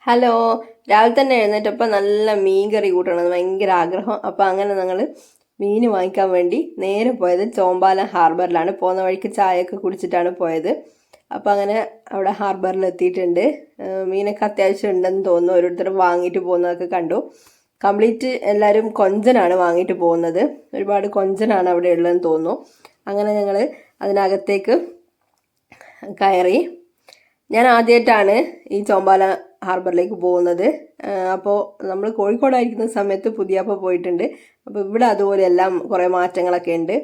Hello. രാവിലെ തന്നെ എഴുന്നേറ്റപ്പോൾ നല്ല മീൻ കറി കൂട്ടണമെന്ന് ഭയങ്കര ആഗ്രഹം. അപ്പോൾ അങ്ങനെ ഞങ്ങൾ മീൻ വാങ്ങിക്കാൻ വേണ്ടി നേരെ പോയത് ചോമ്പാലം ഹാർബറിലാണ്. പോകുന്ന വഴിക്ക് ചായയൊക്കെ കുടിച്ചിട്ടാണ് പോയത്. അപ്പോൾ അങ്ങനെ അവിടെ ഹാർബറിൽ എത്തിയിട്ടുണ്ട്. മീനൊക്കെ അത്യാവശ്യം ഉണ്ടെന്ന് തോന്നുന്നു. ഓരോരുത്തരും വാങ്ങിയിട്ട് പോകുന്നതൊക്കെ കണ്ടു. കംപ്ലീറ്റ് എല്ലാവരും കൊഞ്ചനാണ് വാങ്ങിയിട്ട് പോകുന്നത്. ഒരുപാട് കൊഞ്ചനാണ് അവിടെ ഉള്ളതെന്ന് തോന്നുന്നു. അങ്ങനെ ഞങ്ങൾ അതിനകത്തേക്ക് കയറി. ഞാൻ ആദ്യമായിട്ടാണ് ഈ ചോമ്പാല ഹാർബറിലേക്ക് പോകുന്നത്. അപ്പോൾ നമ്മൾ കോഴിക്കോടായിരിക്കുന്ന സമയത്ത് പുതിയപ്പ പോയിട്ടുണ്ട്. അപ്പോൾ ഇവിടെ അതുപോലെ എല്ലാം കുറേ മാറ്റങ്ങളൊക്കെ ഉണ്ട്.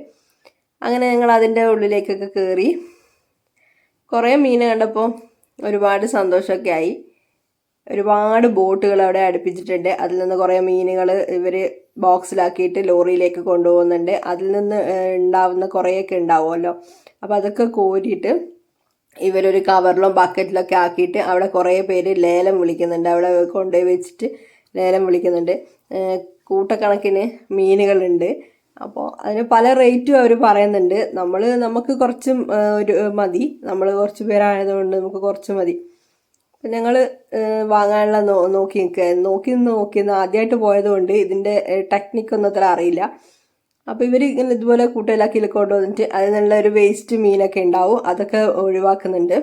അങ്ങനെ ഞങ്ങൾ അതിൻ്റെ ഉള്ളിലേക്കൊക്കെ കയറി. കുറേ മീൻ കണ്ടപ്പോൾ ഒരുപാട് സന്തോഷമൊക്കെ ആയി. ഒരുപാട് ബോട്ടുകൾ അവിടെ അടുപ്പിച്ചിട്ടുണ്ട്. അതിൽ നിന്ന് കുറേ മീനുകൾ ഇവർ ബോക്സിലാക്കിയിട്ട് ലോറിയിലേക്ക് കൊണ്ടുപോകുന്നുണ്ട്. അതിൽ നിന്ന് ഉണ്ടാവുന്ന കുറേയൊക്കെ ഉണ്ടാവുമല്ലോ. അപ്പോൾ അതൊക്കെ കോരിയിട്ട് ഇവരൊരു കവറിലും ബക്കറ്റിലൊക്കെ ആക്കിയിട്ട് അവിടെ കുറേ പേര് ലേലം വിളിക്കുന്നുണ്ട്. അവിടെ കൊണ്ടുപോയി വെച്ചിട്ട് ലേലം വിളിക്കുന്നുണ്ട്. കൂട്ടക്കണക്കിന് മീനുകളുണ്ട്. അപ്പോൾ അതിന് പല റേറ്റും അവർ പറയുന്നുണ്ട്. നമുക്ക് കുറച്ചും ഒരു മതി. നമ്മൾ കുറച്ച് പേരായതുകൊണ്ട് നമുക്ക് കുറച്ച് മതി. അപ്പം ഞങ്ങൾ വാങ്ങാനുള്ള നോക്കി ആദ്യമായിട്ട് പോയതുകൊണ്ട് ഇതിൻ്റെ ടെക്നിക്കൊന്നും അത്ര അറിയില്ല. അപ്പോൾ ഇവർ ഇങ്ങനെ ഇതുപോലെ കൂട്ടയിലാക്കി കൊണ്ടുവന്നിട്ട് അതിനുള്ള ഒരു വേസ്റ്റ് മീനൊക്കെ ഉണ്ടാവും. അതൊക്കെ ഒഴിവാക്കുന്നുണ്ട്.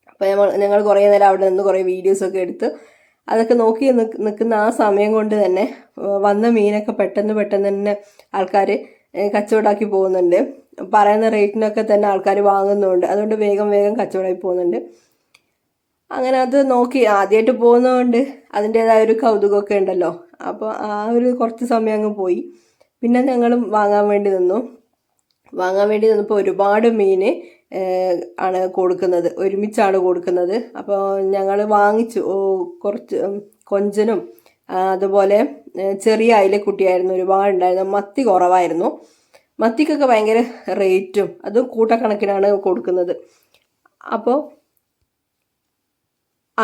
അപ്പോൾ ഞങ്ങൾ കുറേ നേരം അവിടെ നിന്ന് കുറേ വീഡിയോസൊക്കെ എടുത്ത് അതൊക്കെ നോക്കി നിൽക്കുന്ന ആ സമയം കൊണ്ട് തന്നെ വന്ന മീനൊക്കെ പെട്ടെന്ന് തന്നെ ആൾക്കാർ കച്ചവടമാക്കി പോകുന്നുണ്ട്. പറയുന്ന റേറ്റിനൊക്കെ തന്നെ ആൾക്കാർ വാങ്ങുന്നുണ്ട്. അതുകൊണ്ട് വേഗം കച്ചവടമായി പോകുന്നുണ്ട്. അങ്ങനെ അത് നോക്കി ആദ്യമായിട്ട് പോകുന്നതുകൊണ്ട് അതിൻ്റേതായ ഒരു കൗതുകമൊക്കെ ഉണ്ടല്ലോ. അപ്പോൾ ആ ഒരു കുറച്ച് സമയം അങ്ങ് പോയി. പിന്നെ ഞങ്ങളും വാങ്ങാൻ വേണ്ടി നിന്നപ്പോൾ ഒരുപാട് മീൻ ആണ് കൊടുക്കുന്നത്, ഒരുമിച്ചാണ് കൊടുക്കുന്നത്. അപ്പോൾ ഞങ്ങൾ വാങ്ങിച്ചു. കുറച്ച് കൊഞ്ചനും അതുപോലെ ചെറിയ അയിലക്കുട്ടിയായിരുന്നു, ഒരുപാടുണ്ടായിരുന്നു. മത്തി കുറവായിരുന്നു. മത്തിക്കൊക്കെ ഭയങ്കര റേറ്റും അതും കൂട്ടക്കണക്കിനാണ് കൊടുക്കുന്നത്. അപ്പോൾ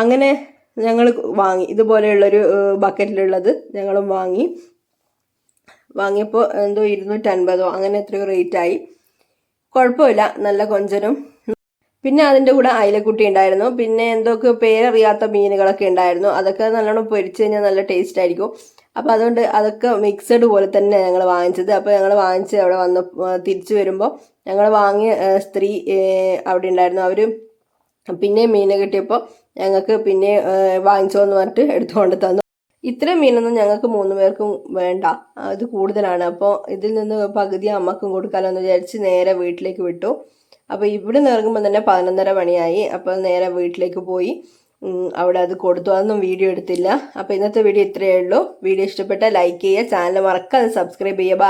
അങ്ങനെ ഞങ്ങൾ വാങ്ങി. ഇതുപോലെയുള്ളൊരു ബക്കറ്റിലുള്ളത് ഞങ്ങളും വാങ്ങിയപ്പോൾ എന്തോ 250 അങ്ങനെ എത്രയോ റേറ്റായി. കുഴപ്പമില്ല, നല്ല കൊഞ്ചനും. പിന്നെ അതിൻ്റെ കൂടെ അയിലക്കുട്ടി ഉണ്ടായിരുന്നു. പിന്നെ എന്തൊക്കെ പേരറിയാത്ത മീനുകളൊക്കെ ഉണ്ടായിരുന്നു. അതൊക്കെ നല്ലോണം പൊരിച്ച് കഴിഞ്ഞാൽ നല്ല ടേസ്റ്റ് ആയിരിക്കും. അപ്പോൾ അതുകൊണ്ട് അതൊക്കെ മിക്സഡ് പോലെ തന്നെ ഞങ്ങൾ വാങ്ങിച്ചത്. അപ്പോൾ ഞങ്ങൾ വാങ്ങിച്ച് അവിടെ വന്ന് തിരിച്ചു വരുമ്പോൾ ഞങ്ങൾ വാങ്ങിയ സ്ത്രീ അവിടെ ഉണ്ടായിരുന്നു. അവർ പിന്നെ മീൻ കിട്ടിയപ്പോൾ ഞങ്ങൾക്ക് പിന്നെ വാങ്ങിച്ചോന്ന് പറഞ്ഞിട്ട് എടുത്തുകൊണ്ട് തന്നു. ഇത്രയും മീനൊന്നും ഞങ്ങൾക്ക് 3 പേർക്കും വേണ്ട, ഇത് കൂടുതലാണ്. അപ്പോൾ ഇതിൽ നിന്ന് പകുതി അമ്മക്കും കൊടുക്കാമല്ലോ എന്ന് വിചാരിച്ച് നേരെ വീട്ടിലേക്ക് വിട്ടു. അപ്പോൾ ഇവിടെ നിന്ന് ഇറങ്ങുമ്പോൾ തന്നെ 11:30 മണിയായി. അപ്പോൾ നേരെ വീട്ടിലേക്ക് പോയി അവിടെ അത് കൊടുത്തു. അതൊന്നും വീഡിയോ എടുത്തില്ല. അപ്പോൾ ഇന്നത്തെ വീഡിയോ ഇത്രയേ ഉള്ളൂ. വീഡിയോ ഇഷ്ടപ്പെട്ടാൽ ലൈക്ക് ചെയ്യുക, ചാനൽ മറക്കാതെ സബ്സ്ക്രൈബ് ചെയ്യുക.